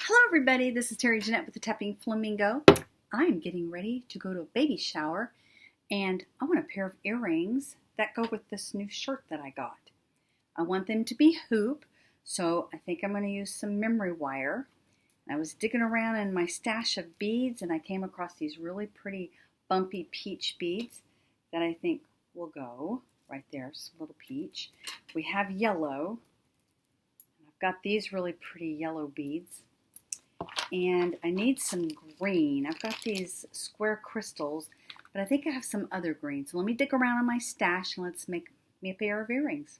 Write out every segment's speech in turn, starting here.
Hello everybody, this is Terry Jeanette with the Tapping Flamingo. I'm getting ready to go to a baby shower and I want a pair of earrings that go with this new shirt that I got. I want them to be hoop, so I think I'm going to use some memory wire. I was digging around in my stash of beads and I came across these really pretty bumpy peach beads that I think will go right there, some little peach. We have yellow. I've got these really pretty yellow beads. And I need some green. I've got these square crystals, but I think I have some other green. So let me dig around in my stash and let's make me a pair of earrings.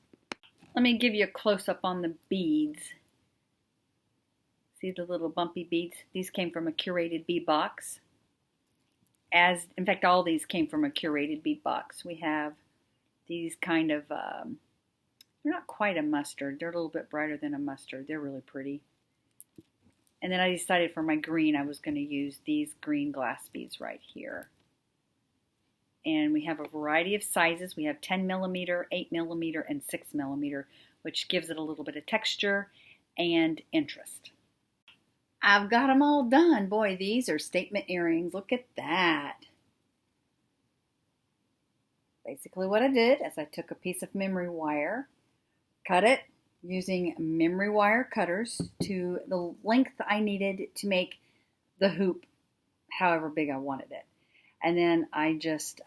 Let me give you a close-up on the beads. See the little bumpy beads? These came from a curated bead box. In fact, all these came from a curated bead box. We have these kind of, they're not quite a mustard. They're a little bit brighter than a mustard. They're really pretty. And then I decided for my green, I was going to use these green glass beads right here. And we have a variety of sizes. We have 10 millimeter, 8 millimeter, and 6 millimeter, which gives it a little bit of texture and interest. I've got them all done. Boy, these are statement earrings. Look at that. Basically what I did is I took a piece of memory wire, cut it, using memory wire cutters to the length I needed to make the hoop however big I wanted it. And then I just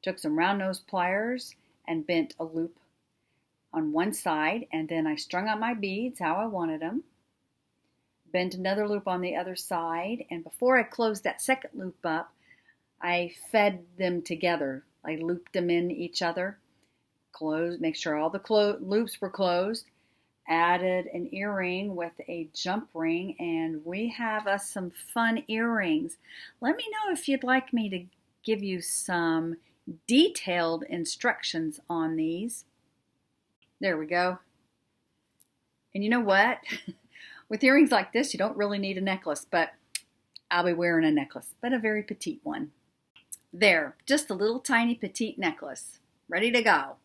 took some round nose pliers and bent a loop on one side, and then I strung out my beads how I wanted them, bent another loop on the other side, and before I closed that second loop up, I fed them together. I looped them in each other. Closed, make sure all the loops were closed, added an earring with a jump ring, and we have us some fun earrings. Let me know if you'd like me to give you some detailed instructions on these. There we go. And you know what? With earrings like this, you don't really need a necklace, but I'll be wearing a necklace, but a very petite one. There, just a little tiny petite necklace, ready to go.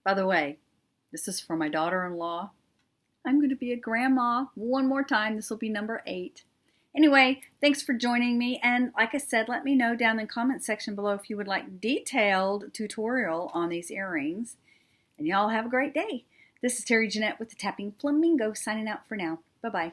By the way, this is for my daughter-in-law. I'm going to be a grandma one more time. This will be number 8. Anyway, thanks for joining me. And like I said, let me know down in the comment section below if you would like detailed tutorial on these earrings. And y'all have a great day. This is Terry Jeanette with the Tapping Flamingo signing out for now. Bye-bye.